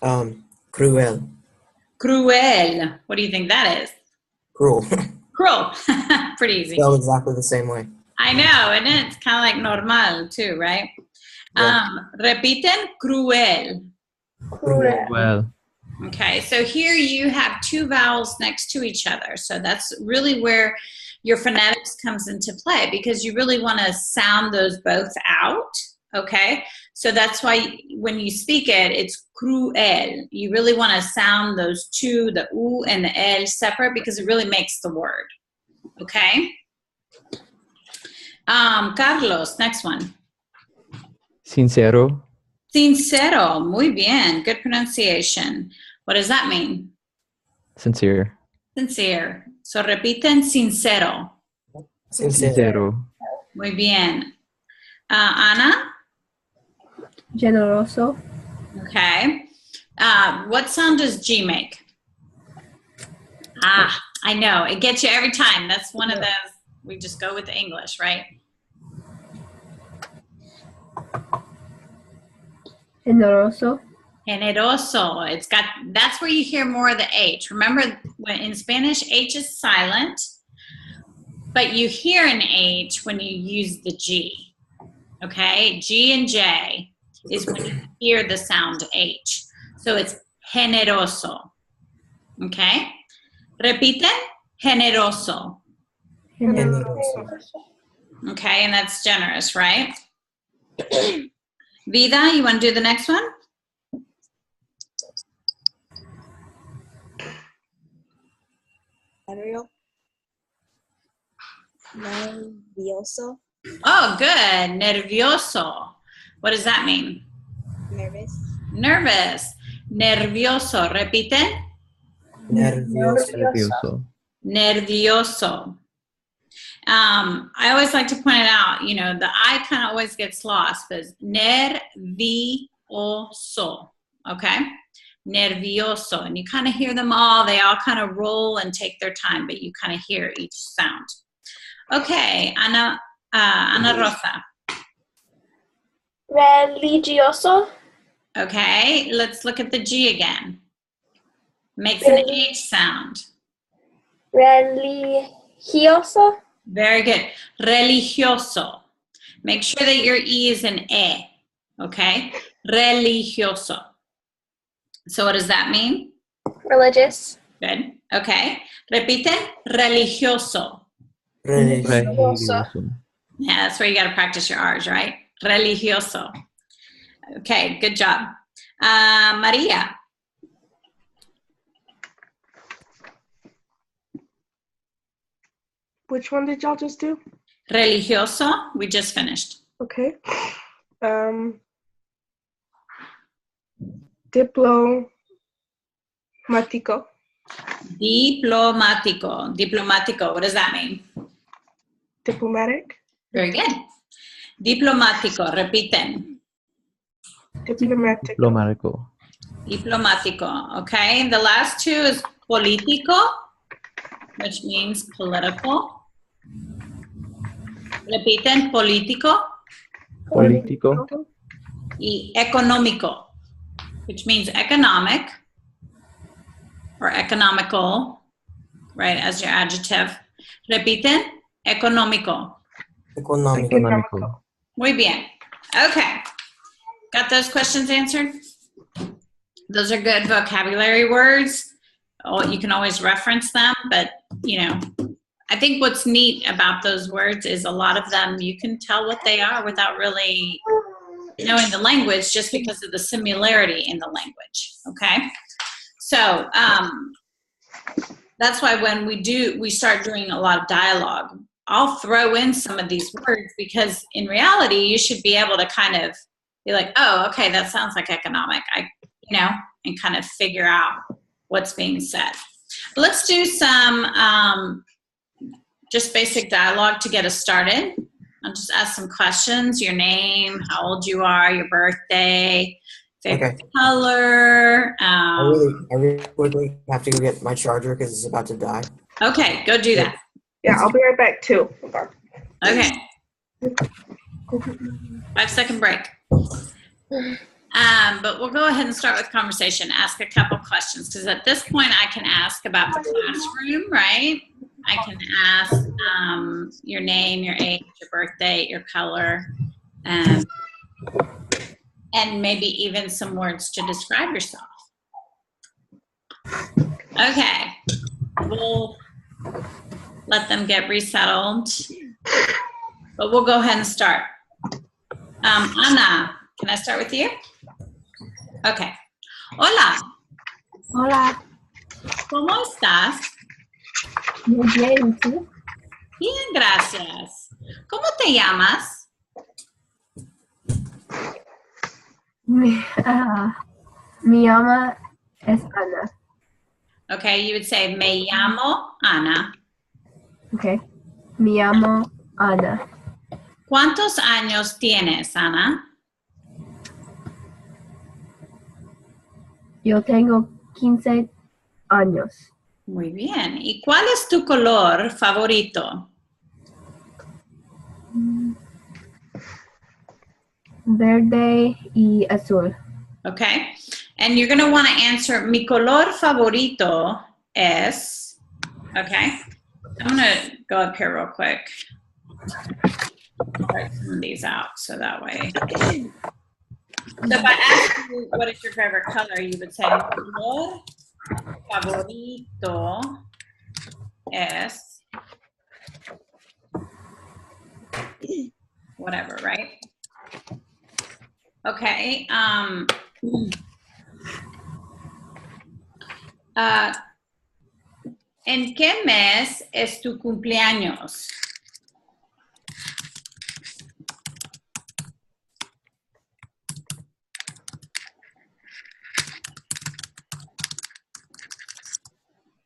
Cruel. Cruel. What do you think that is? Cruel. Cruel. Pretty easy. Spelled exactly the same way. I know, and it's kind of like normal too, right? Yeah. Repiten, cruel. Well, Okay, so here you have two vowels next to each other. So that's really where your phonetics comes into play, because you really want to sound those both out. Okay, so that's why when you speak it, it's cruel. You really want to sound those two, the u and the el, separate, because it really makes the word. Okay. Carlos, next one. sincero, Sincero. Muy bien. Good pronunciation. What does that mean? sincere, Sincere. So repiten sincero. sincero, Muy bien. Ana? Generoso. Okay. What sound does G make? Ah, I know. It gets you every time. That's one of those. We just go with the English, right? Generoso. Generoso. It's got, that's where you hear more of the H. Remember, when in Spanish, H is silent, but you hear an H when you use the G. Okay? G and J is when you hear the sound H. So it's generoso. Okay? Repiten, generoso. Generoso. Okay, and that's generous, right? Vida, you want to do the next one? Nervioso. Oh, good. Nervioso. What does that mean? Nervous. Nervous. Nervioso. Repiten. Nervioso. nervioso, Nervioso. I always like to point it out, you know, the I kind of always gets lost, but it's nervioso, okay? Nervioso. And you kind of hear them all. They all kind of roll and take their time, but you kind of hear each sound. Okay, Ana Rosa. Religioso. Okay, let's look at the G again. Makes an H sound. Religioso. Very good. Religioso. Make sure that your E is an E, okay? Religioso. So what does that mean? Religious. Good. Okay. Repiten. Religioso. religioso, Yeah, that's where you got to practice your R's, right? Religioso. Okay, good job. Maria. Which one did y'all just do? Religioso. We just finished. Okay. Diplomatico. Diplomático. Diplomático. What does that mean? Diplomatic. Very good. Diplomático. Repiten. Diplomatic. diplomático, Diplomático. Okay. And the last two is político, which means political. Repiten. Político. político, Y económico, which means economic or economical, right, as your adjective. Repiten. Económico. Económico. económico, Muy bien. Okay. Got those questions answered? Those are good vocabulary words. Oh, you can always reference them, but, you know, I think what's neat about those words is a lot of them, you can tell what they are without really knowing the language, just because of the similarity in the language, okay? So that's why when we start doing a lot of dialogue, I'll throw in some of these words, because in reality, you should be able to kind of be like, oh, okay, that sounds like economic, and kind of figure out what's being said. Let's do some just basic dialogue to get us started. I'll just ask some questions. Your name, how old you are, your birthday, favorite color. I really quickly have to go get my charger because it's about to die. Okay, go do that. Yeah, I'll be right back too. Okay. 5-second break. But we'll go ahead and start with conversation. Ask a couple questions because at this point I can ask about the classroom, right? I can ask your name, your age, your birthday, your color, and maybe even some words to describe yourself. Okay, we'll let them get resettled, but we'll go ahead and start. Ana, can I start with you? Okay. Hola, Hola. ¿cómo estás? Muy bien, ¿y tú? Bien, gracias. ¿Cómo te llamas? Mi llama es Ana. Okay, you would say, me llamo Ana. Okay. Mi llamo Ana. ¿Cuántos años tienes, Ana? Yo tengo 15 años. Muy bien. ¿Y cuál es tu color favorito? Verde y azul. Okay. And you're going to want to answer, mi color favorito es, okay. I'm going to go up here real quick. Write some of these out so that way. So if I ask you, what is your favorite color, you would say, mi color favorito es whatever, right? Okay. ¿En qué mes es tu cumpleaños?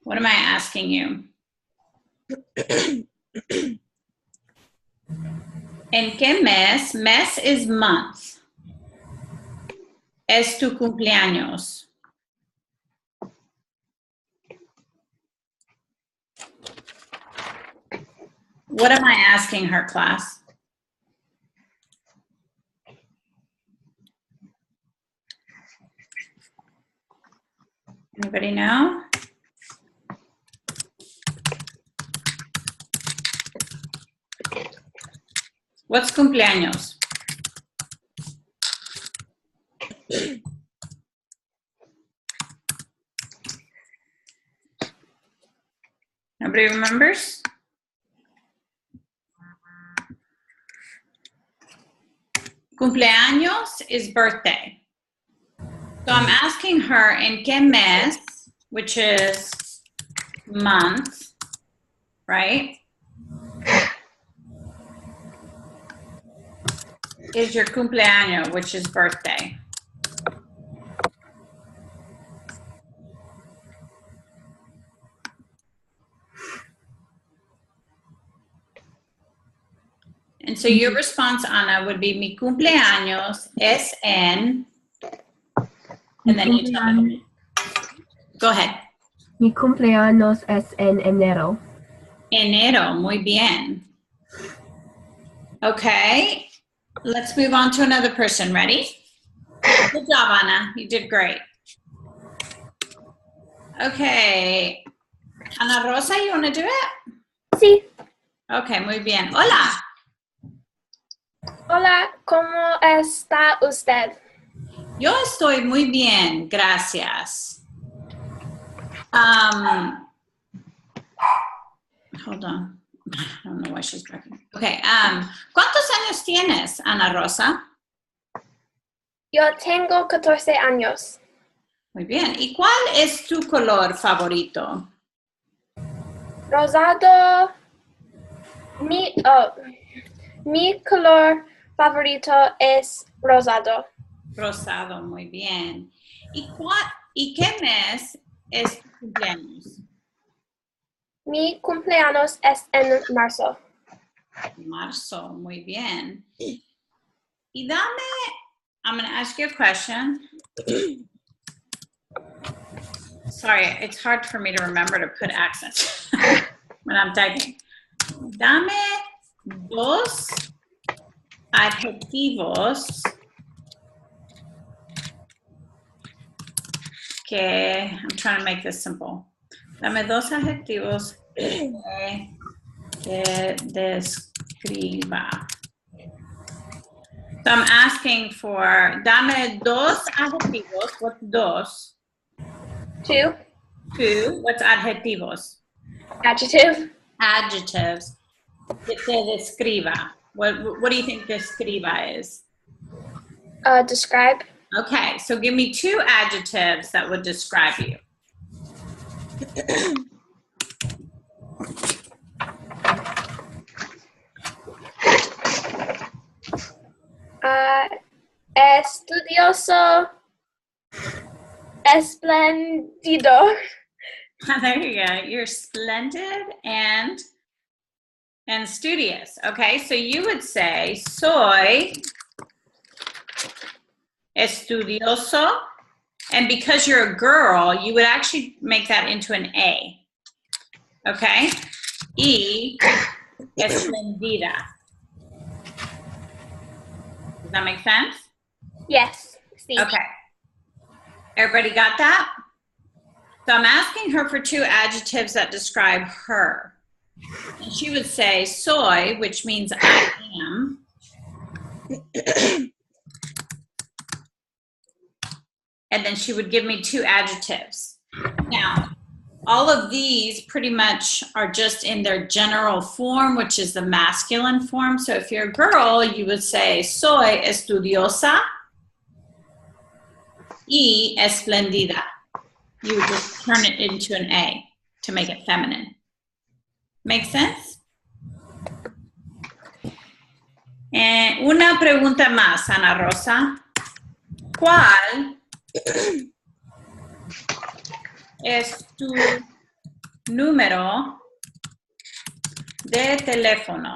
What am I asking you? ¿En qué mes? Mes is month. Es tu cumpleaños. What am I asking her, class? Anybody know? What's cumpleaños? Nobody remembers? Cumpleaños is birthday. So I'm asking her en qué mes, which is month, right? Is your cumpleaños, which is birthday. And so your response, Ana, would be mi cumpleaños es en, and then you tell me. Go ahead. Mi cumpleaños es en enero. Enero, muy bien. Okay, let's move on to another person. Ready? Good job, Ana. You did great. Okay. Ana Rosa, you want to do it? Sí. Okay, muy bien. Hola. Hola, ¿cómo está usted? Yo estoy muy bien, gracias. Hold on. I don't know why she's talking. Okay, ¿cuántos años tienes, Ana Rosa? Yo tengo 14 años. Muy bien. ¿Y cuál es tu color favorito? Rosado. Mi color favorito es rosado. Rosado, muy bien. ¿Y qué mes es tu cumpleaños? Mi cumpleaños es en marzo. Marzo, muy bien. Y I'm going to ask you a question. Sorry, it's hard for me to remember to put accents when I'm typing. Dame dos adjetivos que, I'm trying to make this simple. Dame dos adjetivos que describa. So I'm asking for, dame dos adjetivos. What's dos? 2. Two. What's adjetivos? Adjective. Adjectives. Que te describa. What do you think describa is? Describe. Okay, so give me 2 adjectives that would describe you. Estudioso. Esplendido. There you go. You're splendid and studious. Okay, so you would say soy estudioso, and because you're a girl, you would actually make that into an A. Okay, y esplendida. Does that make sense? Yes. Sí. Okay. Everybody got that? So I'm asking her for 2 adjectives that describe her. And she would say soy, which means I am. And then she would give me 2 adjectives. Now, all of these pretty much are just in their general form, which is the masculine form. So if you're a girl, you would say soy estudiosa y esplendida. You would just turn it into an A to make it feminine. Make sense? Una pregunta más, Ana Rosa. ¿Cuál es tu número de teléfono?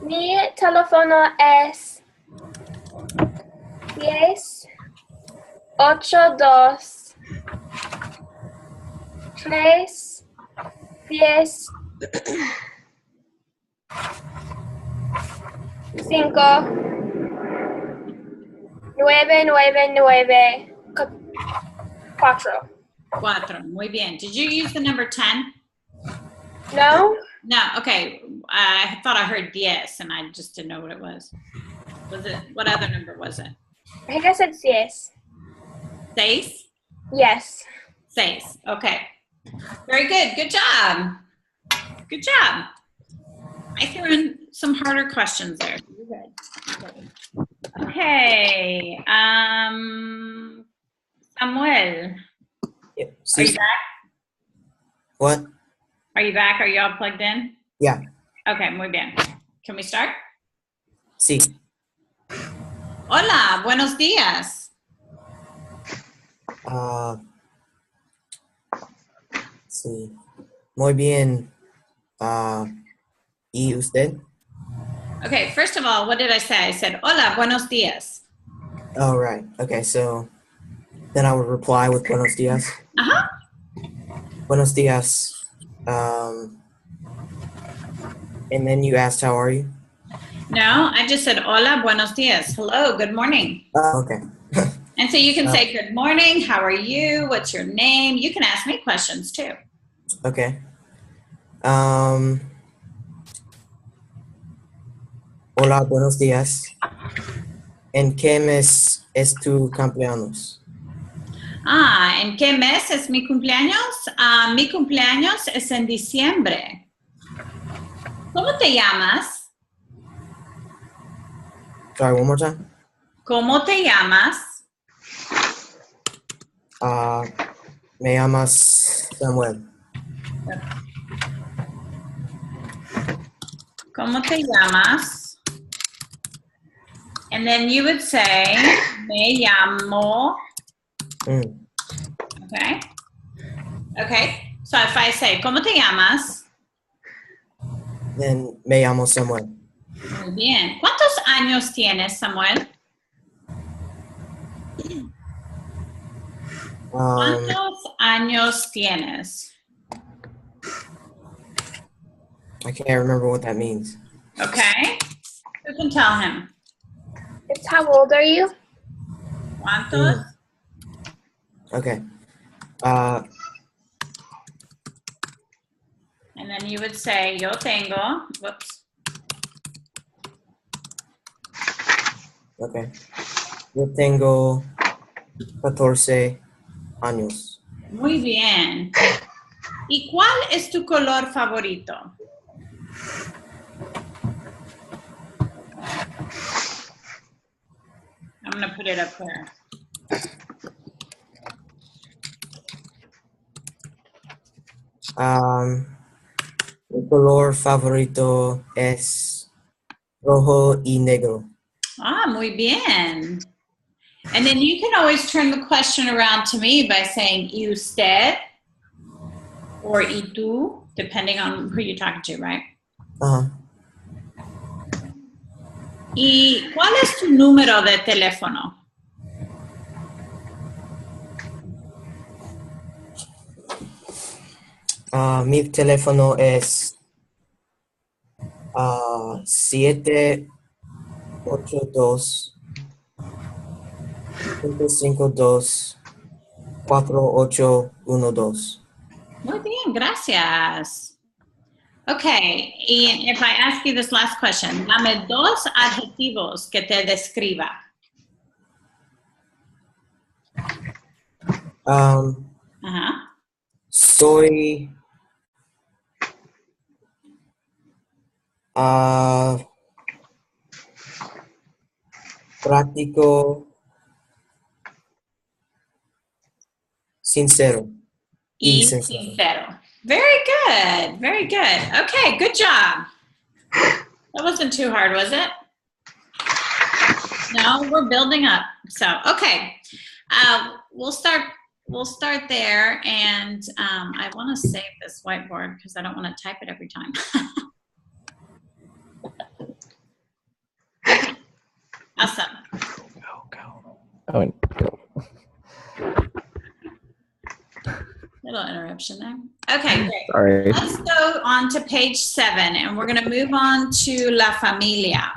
Mi teléfono es 1082 3 10 5 999 4. 4. Muy bien. Did you use the number 10? No? No. Okay. I thought I heard 10, and I just didn't know what it was. What other number was it? I think I said yes. 6? Yes. 6. Okay. Very good. Good job. Good job. I threw in some harder questions there. You're good. Okay. Samuel, Yeah. are you back? What? Are you back? Are you all plugged in? Yeah. Okay, muy bien. Can we start? Sí. Hola, buenos días. Sí. Muy bien. ¿Y usted? Okay, first of all, what did I say? I said, hola, buenos días. Oh, right. Okay, so then I would reply with buenos dias. Uh-huh. Buenos dias. And then you asked, how are you? No, I just said, hola, buenos días. Hello, good morning. Oh, okay. And so you can say, good morning, how are you? What's your name? You can ask me questions too. Okay. Hola, buenos días. ¿En qué mes es tu cumpleaños? ¿En qué mes es mi cumpleaños? Mi cumpleaños es en diciembre. ¿Cómo te llamas? Sorry, one more time. ¿Cómo te llamas? Me llamas Samuel. ¿Cómo te llamas? And then you would say, me llamo. Okay. Okay. So if I say, ¿cómo te llamas? Then me llamo Samuel. Muy bien. ¿Cuántos años tienes, Samuel? ¿Cuántos años tienes? I can't remember what that means. Okay. You can tell him. It's how old are you? ¿Cuántos? Okay. And then you would say, yo tengo, whoops. Okay. Yo tengo 14 años. Muy bien. ¿Y cuál es tu color favorito? I'm going to put it up there. Mi color favorito es rojo y negro. Ah, muy bien. And then you can always turn the question around to me by saying y usted or y tú, depending on who you're talking to, right? Uh-huh. ¿Y cuál es tu número de teléfono? Mi teléfono es 782 552 4812. Muy bien, gracias. Okay, and if I ask you this last question, dame dos adjetivos que te describa. Ajá. Soy práctico, sincero. Y sincero. sincero. Very good, very good. Okay, good job. That wasn't too hard, was it? No, we're building up. So, okay, we'll start there, and I want to save this whiteboard because I don't want to type it every time. Awesome. Go. Oh, and go. Little interruption there. Okay, great. Sorry. Let's go on to page 7, and we're going to move on to La Familia.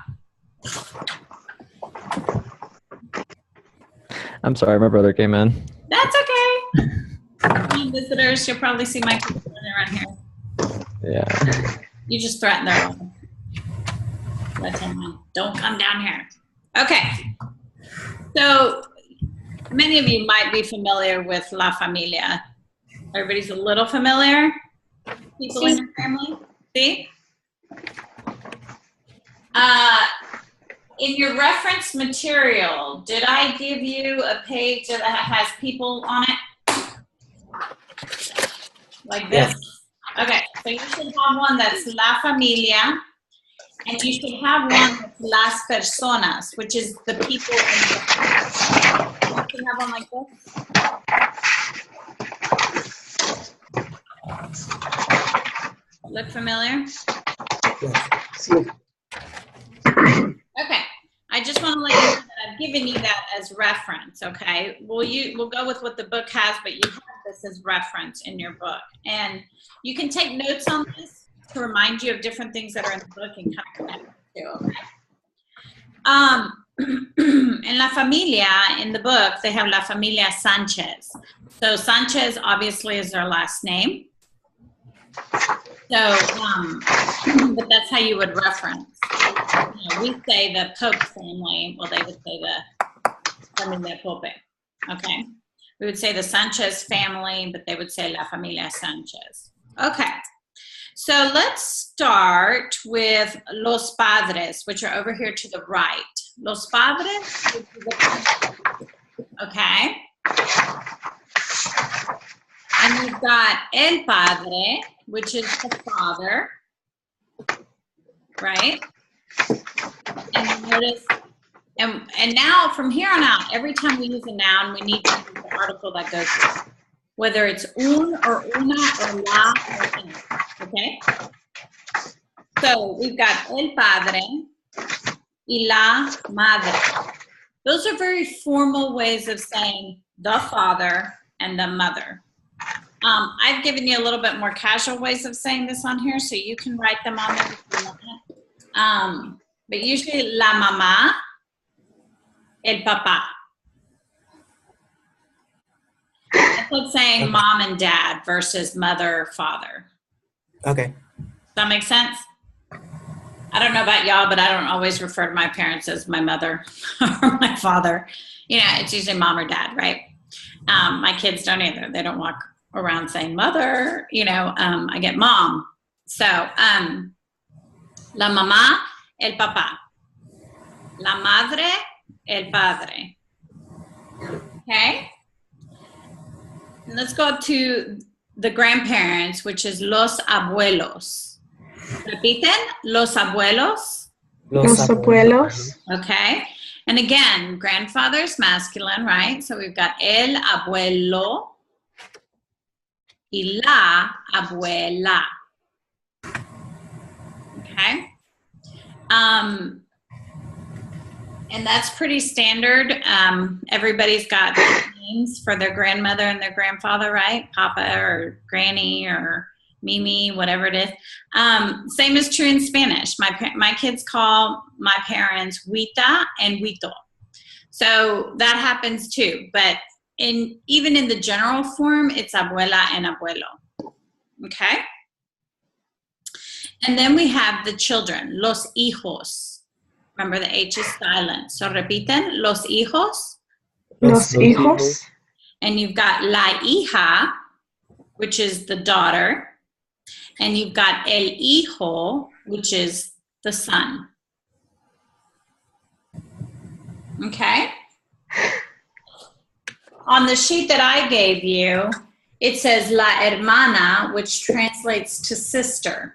I'm sorry, my brother came in. That's okay. Visitors, you'll probably see my kids around here. Yeah. You just threaten their life. Let them know. Don't come down here. Okay. So many of you might be familiar with La Familia. Everybody's a little familiar? People in your family? See? In your reference material, did I give you a page that has people on it? Like this? Yeah. Okay, so you should have one that's La Familia, and you should have one that's Las Personas, which is the people in the. You should have one like this. Look familiar? Yes. Okay, I just want to let you know that I've given you that as reference, okay? We'll go with what the book has, but you have this as reference in your book. And you can take notes on this to remind you of different things that are in the book and kind of connect to, okay? In La Familia, in the book, they have La Familia Sanchez. So Sanchez obviously is their last name. So, but that's how you would reference. You know, we say the Pope family, well, they would say the Familia Pope, okay? We would say the Sanchez family, but they would say La Familia Sanchez. Okay, so let's start with Los Padres, which are over here to the right. Los Padres, okay? And you've got El Padre, which is the father, right? And notice, and now from here on out, every time we use a noun, we need to use the article that goes with it, whether it's un or una or la or in, okay? So we've got el padre y la madre. Those are very formal ways of saying the father and the mother. I've given you a little bit more casual ways of saying this on here, so you can write them on there if you want. But usually la mamá El papá. That's like saying Okay. mom and dad versus mother, father. Okay. Does that make sense? I don't know about y'all, but I don't always refer to my parents as my mother or my father. You know, it's usually mom or dad, right? My kids don't either. They don't walk around saying mother. You know, I get mom. So, la mamá, el papá. La madre, el padre. Okay? And let's go to the grandparents, which is los abuelos. Repiten, los abuelos. Los abuelos. Okay. And again, grandfather is masculine, right? So we've got el abuelo y la abuela. Okay. And that's pretty standard. Everybody's got names for their grandmother and their grandfather, right? Papa or Granny or Mimi, whatever it is. Same is true in Spanish. My kids call my parents Huita and Huito. So that happens too. But even in the general form, it's abuela and abuelo. Okay? And then we have the children, los hijos. Remember, the H is silent. So repiten, los hijos. Los hijos. And you've got la hija, which is the daughter. And you've got el hijo, which is the son. Okay? On the sheet that I gave you, it says la hermana, which translates to sister.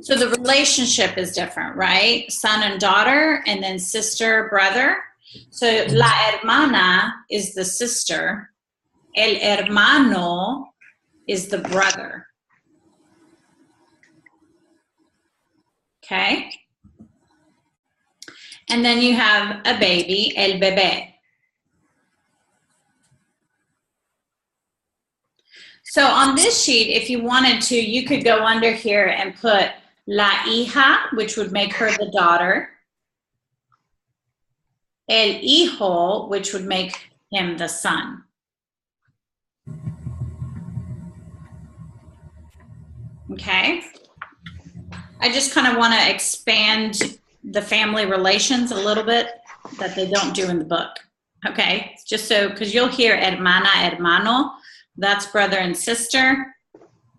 So the relationship is different, right? Son and daughter, and then sister, brother. So la hermana is the sister. El hermano is the brother. Okay? And then you have a baby, el bebé. So on this sheet, if you wanted to, you could go under here and put la hija, which would make her the daughter. El hijo, which would make him the son. Okay? I just kind of want to expand the family relations a little bit that they don't do in the book. Okay? Just so, because you'll hear hermana, hermano, that's brother and sister.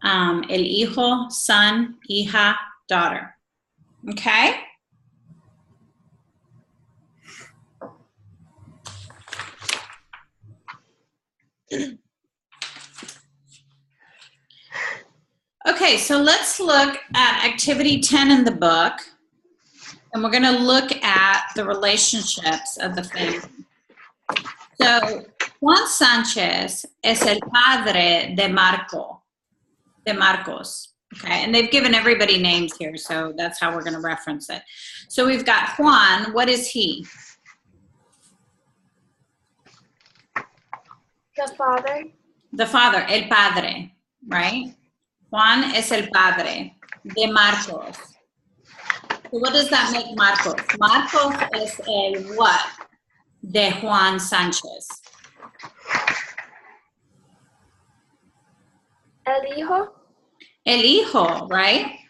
El hijo, son, hija, daughter. Okay? Okay, so let's look at activity 10 in the book, and we're going to look at the relationships of the family. So, Juan Sanchez es el padre de Marcos. Okay, and they've given everybody names here, so that's how we're going to reference it. So we've got Juan. What is he? The father. The father, el padre, right? Juan es el padre de Marcos. So what does that make Marcos? Marcos es el what? De Juan Sanchez. El hijo. El hijo, right?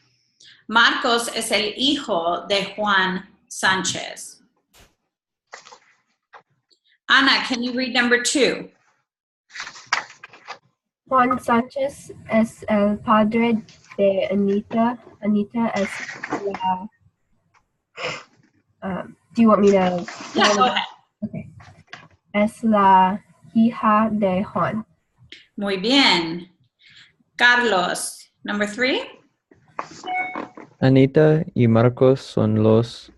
Marcos es el hijo de Juan Sanchez. Ana, can you read number 2? Juan Sánchez es el padre de Anita. Anita es la. Do you want me to? Yeah, go ahead. Okay. Es la hija de Juan. Muy bien. Carlos, number 3. Anita y Marcos son los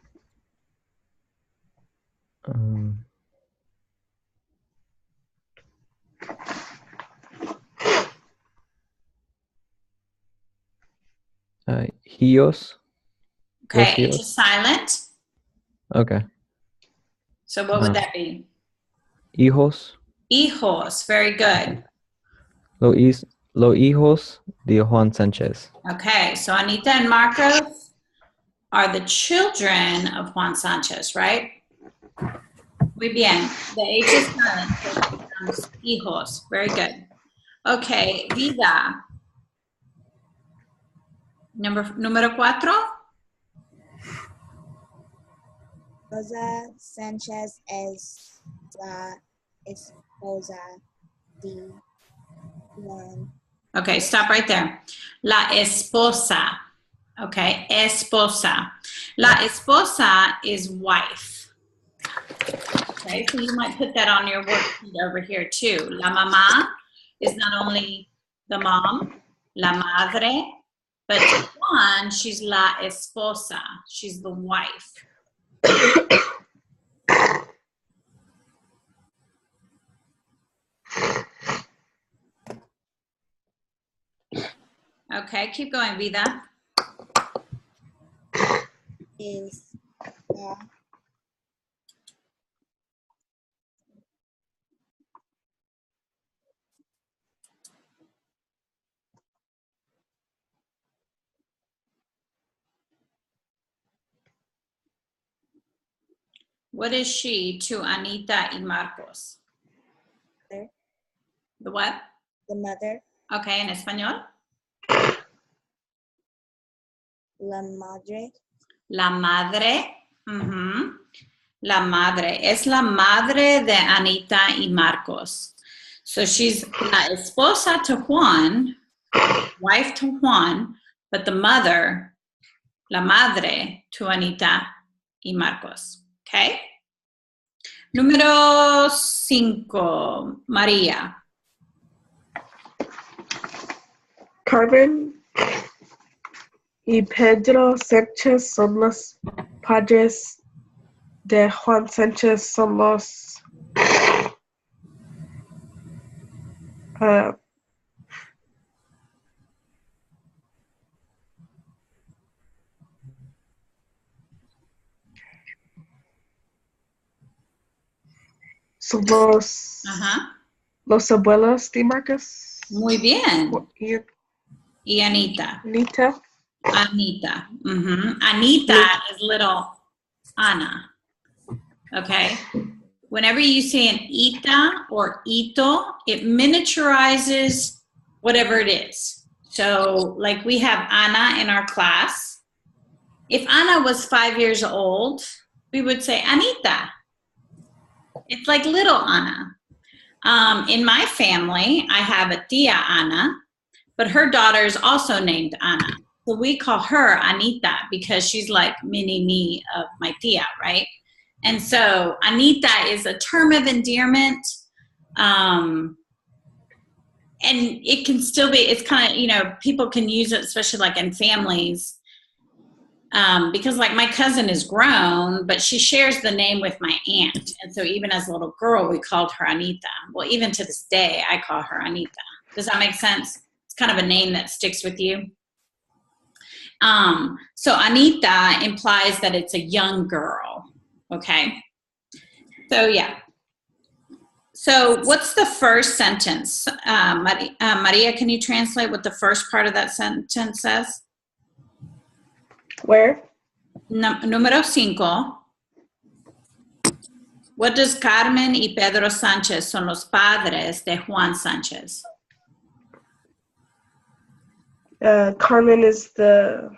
hijos. Okay, Los H is silent. Okay. So what would that be? Hijos. Hijos, very good. Los hijos de Juan Sánchez. Okay, so Anita and Marcos are the children of Juan Sanchez, right? Muy bien. The H is silent, so it becomes hijos. Very good. Okay, vida. Número 4. Rosa Sánchez es la esposa de Juan. Okay, stop right there. La esposa. Okay, esposa. La esposa is wife. Okay, so you might put that on your worksheet over here too. La mamá is not only the mom, la madre, but Juan, she's la esposa. She's the wife. Okay, keep going, Vida. Es la What is she to Anita y Marcos? mother. The what? The mother. Okay, en español. La madre. La madre. Ujú. La madre. Es la madre de Anita y Marcos. So she's la esposa to Juan, wife to Juan, but the mother, la madre to Anita y Marcos. Okay? Número 5, María. Carmen y Pedro Sánchez son los padres de Juan Sánchez. Son los son los abuelos de Marcos. Muy bien. Y Y Anita. Anita. Anita. Mm-hmm. Anita is little Ana. Okay. Whenever you say an ita or ito, it miniaturizes whatever it is. So, like we have Ana in our class. If Ana was 5 years old, we would say Anita. It's like little Ana. In my family, I have a tia Ana, but her daughter is also named Ana. So we call her Anita because she's like mini me of my tia, right? And so Anita is a term of endearment. And it can still be, it's kind of, you know, people can use it, especially like in families. Because like my cousin is grown, but she shares the name with my aunt. And so even as a little girl, we called her Anita. Well, even to this day, I call her Anita. Does that make sense? It's kind of a name that sticks with you. So Anita implies that it's a young girl. Okay. So yeah. So what's the first sentence? Maria, can you translate what the first part of that sentence says? Where? Número 5. What does Carmen y Pedro Sánchez son los padres de Juan Sánchez? Carmen is the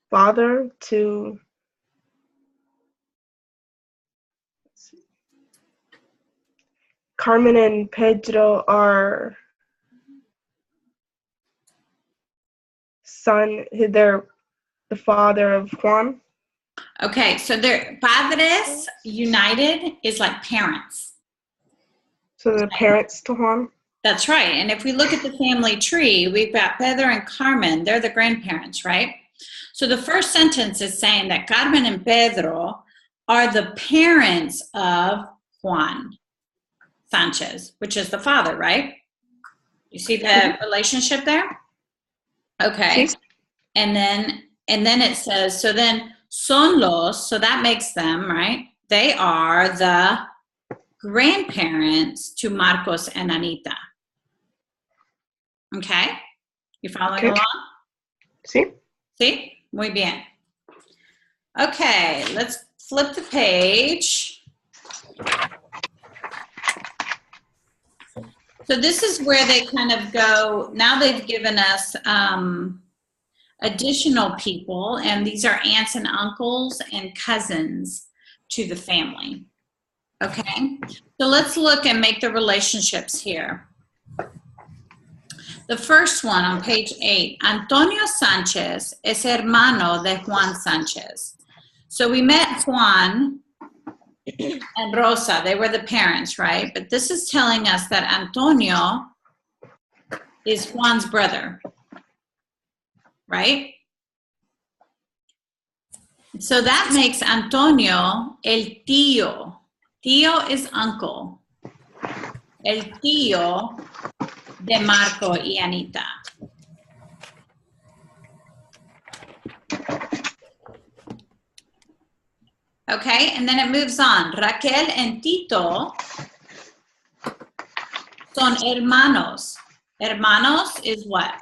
father to Carmen and Pedro are they're the father of Juan. Okay, so they're padres united is like parents. So the parents to Juan? That's right. And if we look at the family tree, we've got Pedro and Carmen. They're the grandparents, right? So the first sentence is saying that Carmen and Pedro are the parents of Juan Sánchez, which is the father, right? You see the relationship there? Okay. And then it says, so then son los, so that makes them, right? They are the grandparents to Marcos and Anita. Okay? You following along? Sí. Sí? Muy bien. Okay, let's flip the page. So this is where they kind of go, now they've given us additional people, and these are aunts and uncles and cousins to the family. Okay, so let's look and make the relationships here. The first one on page 8, Antonio Sanchez es hermano de Juan Sanchez. So we met Juan and Rosa, they were the parents, right? But this is telling us that Antonio is Juan's brother, right? So that makes Antonio el tío. Tío is uncle. El tío de Marco y Anita. Okay, and then it moves on. Raquel and Tito son hermanos. Hermanos is what?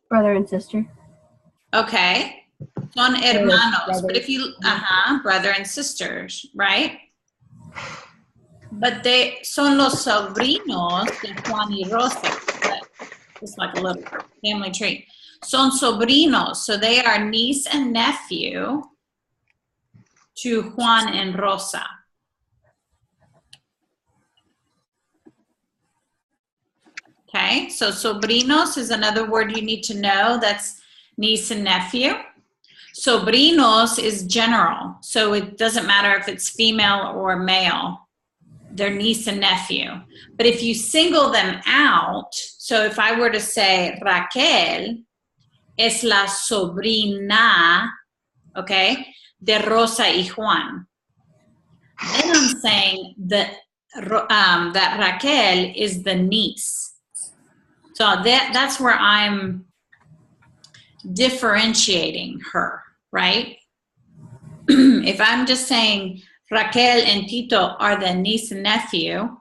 Brother and sister. Okay, son hermanos. Brothers. But if you, brother and sisters, right? But they son los sobrinos de Juan y Rosa. It's like a little family tree. Son sobrinos, so they are niece and nephew to Juan and Rosa. Okay, so sobrinos is another word you need to know. That's niece and nephew. Sobrinos is general, so it doesn't matter if it's female or male. They're niece and nephew. But if you single them out, so if I were to say Raquel es la sobrina, okay, de Rosa y Juan, then I'm saying that Raquel is the niece. So that's where I'm differentiating her, right? If I'm just saying Raquel and Tito are the niece and nephew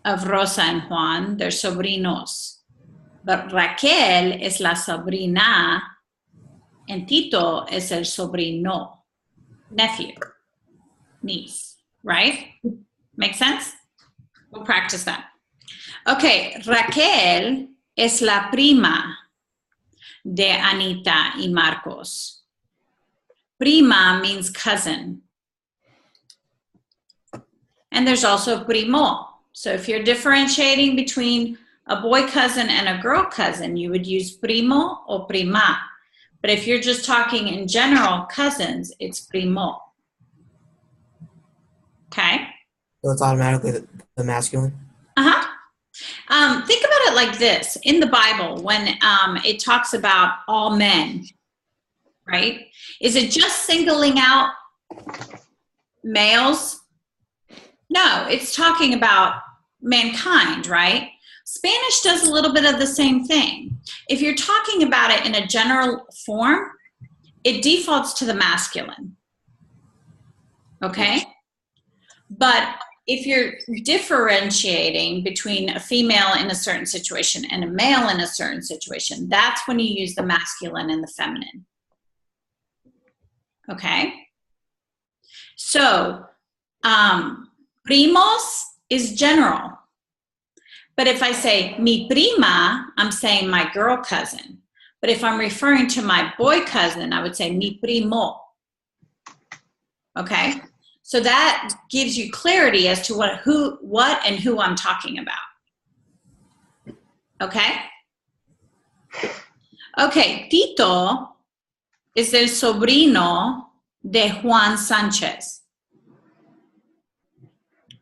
of Rosa and Juan, they're sobrinos. But Raquel es la sobrina and Tito es el sobrino, nephew, niece, right? Make sense? We'll practice that. Okay, Raquel es la prima de Anita y Marcos. Prima means cousin. And there's also primo. So if you're differentiating between a boy cousin and a girl cousin, you would use primo or prima. But if you're just talking in general cousins, it's primo. Okay? So it's automatically the masculine? Uh-huh. Think about it like this. In the Bible, when it talks about all men, right? Is it just singling out males? No, it's talking about mankind, right? Spanish does a little bit of the same thing. If you're talking about it in a general form, it defaults to the masculine. Okay? But if you're differentiating between a female in a certain situation and a male in a certain situation, that's when you use the masculine and the feminine. Okay? So, primos is general. But if I say mi prima, I'm saying my girl cousin. But if I'm referring to my boy cousin, I would say mi primo. Okay? So that gives you clarity as to what and who I'm talking about. Okay? Okay, Tito is el sobrino de Juan Sanchez.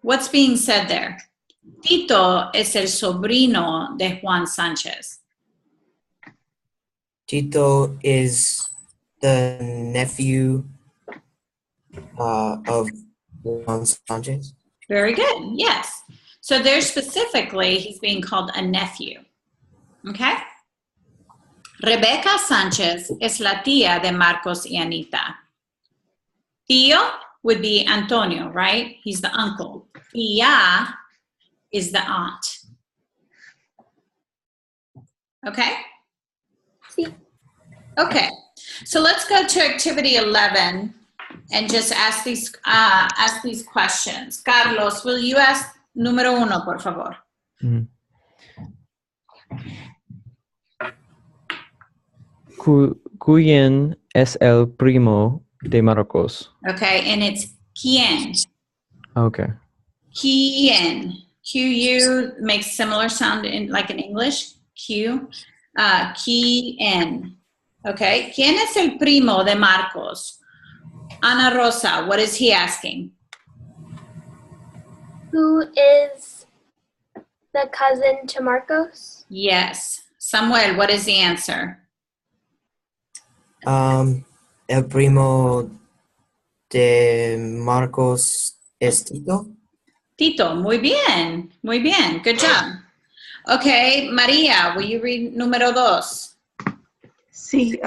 What's being said there? Tito es el sobrino de Juan Sanchez. Tito is the nephew of Juan Sanchez. Very good, yes. So there specifically, he's being called a nephew. Okay? Rebecca Sanchez es la tía de Marcos y Anita. Tío would be Antonio, right? He's the uncle. Tía is the aunt. Okay? Sí. Okay, so let's go to activity 11 and just ask these questions. Carlos, will you ask número 1, por favor? Mhm. ¿Quién es el primo de Marcos? Okay, and it's quién. Okay. Quién. Q-U makes similar sound like in English. Q. Quién. Okay, ¿quién es el primo de Marcos? Ana Rosa, what is he asking? Who is the cousin to Marcos? Yes. Samuel, what is the answer? El primo de Marcos es Tito. Tito, muy bien. Muy bien. Good job. Okay, María, will you read número 2? Sí,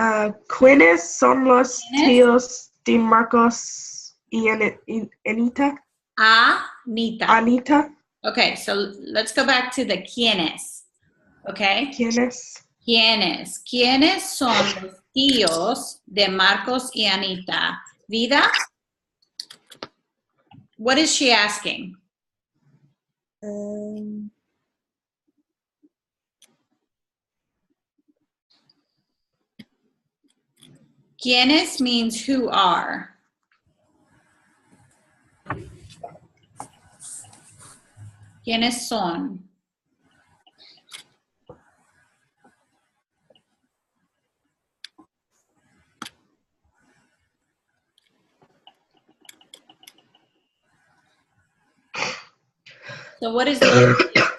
¿quiénes son los ¿Quiénes? tíos de Marcos y Anita? Anita. Anita, Okay, so let's go back to the quiénes. Okay? ¿quiénes? ¿Quiénes? ¿Quiénes son los tíos de Marcos y Anita? Vida? What is she asking? ¿Quiénes means who are? ¿Quiénes son? So what is los tíos?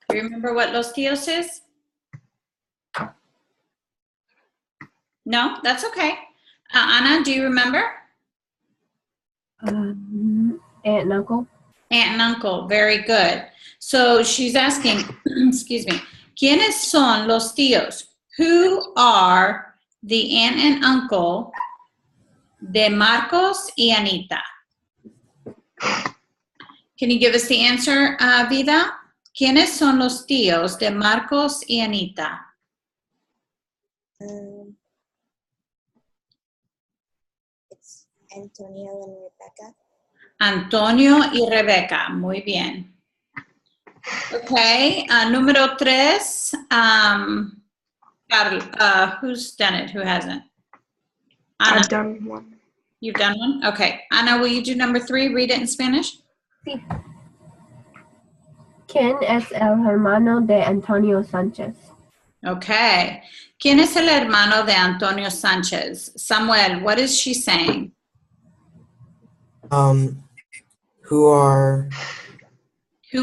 Do you remember what los tíos is? No, that's okay. Anna, do you remember? Aunt and uncle. Aunt and uncle, very good. So she's asking, excuse me, ¿quiénes son los tíos? Who are the aunt and uncle de Marcos y Anita? Can you give us the answer, Vida? ¿Quiénes son los tíos de Marcos y Anita? It's Antonio and Rebecca. Antonio y Rebeca, muy bien. Okay, número 3, who's done it, who hasn't? Ana, I've done one. you've done one? Okay, Ana, will you do number 3, read it in Spanish? Sí. ¿Quién es el hermano de Antonio Sánchez? Okay, ¿quién es el hermano de Antonio Sánchez? Samuel, what is she saying? Who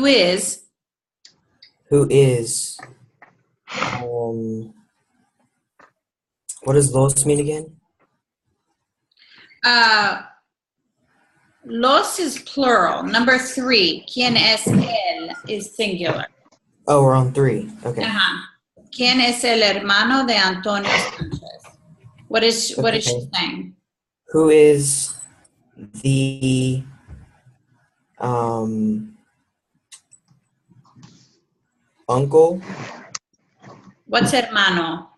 is, what does los mean again? Los is plural. Number 3, ¿quién es él is singular. Oh, we're on 3. Okay. ¿Quién es el hermano de Antonio Sánchez? What is she saying? Who is the uncle? What's hermano?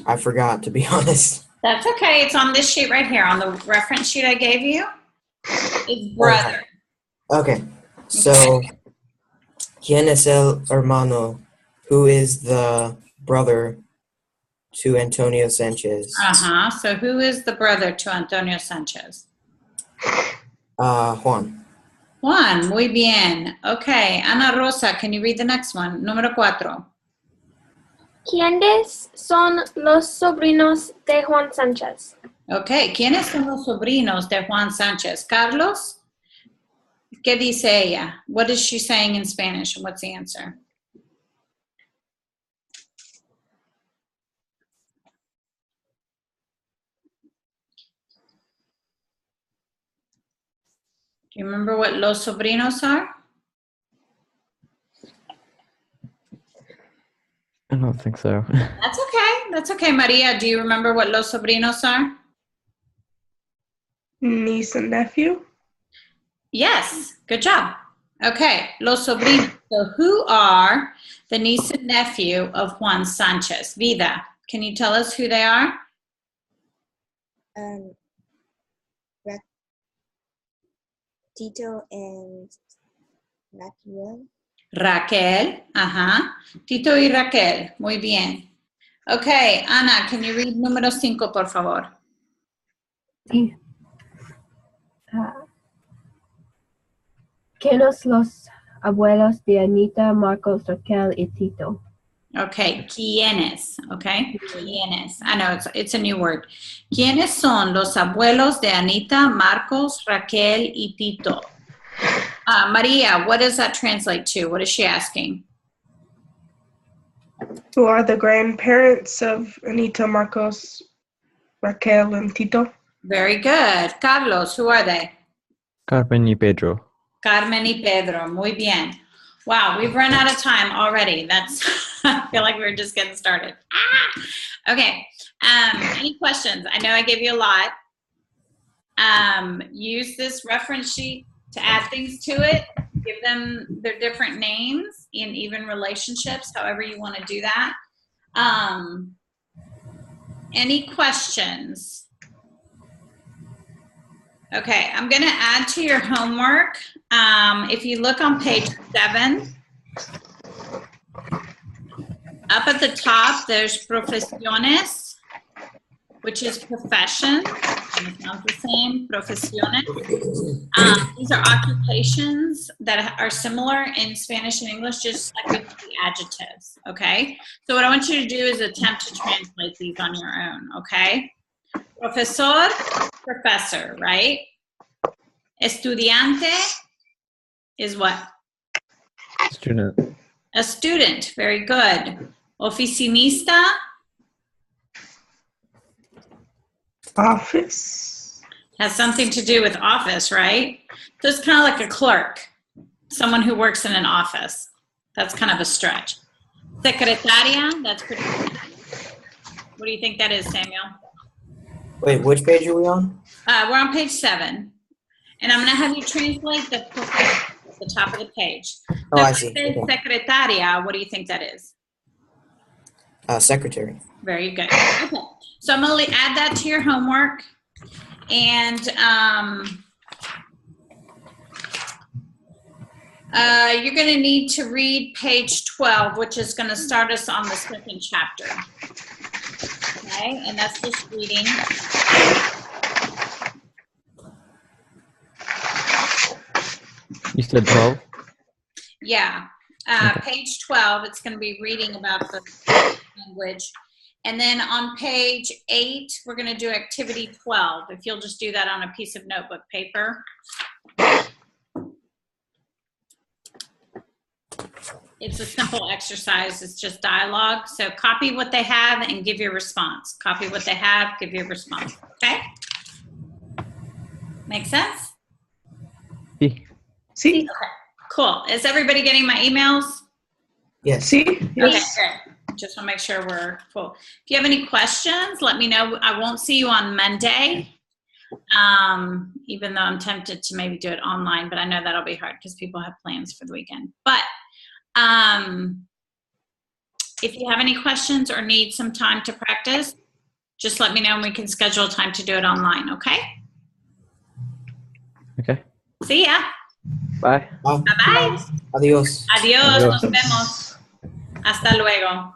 I forgot, to be honest. That's okay. It's on this sheet right here, on the reference sheet I gave you. It's brother. Okay. So, ¿quién es el hermano? Who is the brother to Antonio Sanchez? So who is the brother to Antonio Sanchez? Juan. Juan, muy bien. Okay, Ana Rosa, can you read the next one? Número 4. ¿Quiénes son los sobrinos de Juan Sánchez? Okay, ¿quiénes son los sobrinos de Juan Sánchez? Carlos, ¿qué dice ella? What is she saying in Spanish? What's the answer? Do you remember what los sobrinos are? I don't think so. That's okay. That's okay. Maria, do you remember what los sobrinos are? Niece and nephew. Yes. Good job. Okay, los sobrinos. So who are the niece and nephew of Juan Sanchez? Vida, can you tell us who they are? Tito and Raquel, ajá. Tito y Raquel, muy bien. Okay, Ana, can you read número 5, por favor? Sí. ¿Quiénes los abuelos de Anita, Marcos, Raquel y Tito? Okay, ¿quiénes? Okay, ¿quiénes? I know it's a new word. ¿Quiénes son los abuelos de Anita, Marcos, Raquel y Tito? Maria, what does that translate to? What is she asking? Who are the grandparents of Anita, Marcos, Raquel, and Tito? Very good. Carlos, who are they? Carmen y Pedro. Carmen y Pedro. Muy bien. Wow, we've run out of time already. That's, I feel like we're just getting started. Okay. Any questions? I know I gave you a lot. Use this reference sheet to add things to it. Give them their different names in even relationships, however you want to do that. Any questions? Okay, I'm going to add to your homework. If you look on page 7, up at the top, there's profesiones, which is profession. It sounds the same, profesiones. These are occupations that are similar in Spanish and English, just like with the adjectives, okay? So what I want you to do is attempt to translate these on your own, okay? Profesor, professor, right? Estudiante is what? Student. A student, very good. Oficinista, Office. has something to do with office, right? So it's kind of like a clerk, someone who works in an office. That's kind of a stretch. Secretaria, that's pretty good. What do you think that is, Samuel? Wait, which page are we on? We're on page 7. And I'm going to have you translate the profession at the top of the page. Oh, So I if see. say Okay. secretaria, what do you think that is? Secretary. Very good. Okay. So I'm going to add that to your homework. And you're going to need to read page 12, which is going to start us on the 2nd chapter. Okay, and that's just reading. You said 12? Yeah. Okay. Page 12, it's going to be reading about the language. And then on page 8, we're going to do activity 12. If you'll just do that on a piece of notebook paper. It's a simple exercise. It's just dialogue. So copy what they have and give your response. Copy what they have, give your response. Okay? Make sense? Sí. See? Okay. Cool. Is everybody getting my emails? Yes. See? Okay, Yes. good. Just want to make sure we're full. If you have any questions, let me know. I won't see you on Monday, even though I'm tempted to maybe do it online, but I know that'll be hard because people have plans for the weekend. But if you have any questions or need some time to practice, just let me know and we can schedule time to do it online, okay? Okay. See ya. Bye. Bye. Bye-bye. Adios. Adiós. Adiós. Nos vemos. Hasta luego.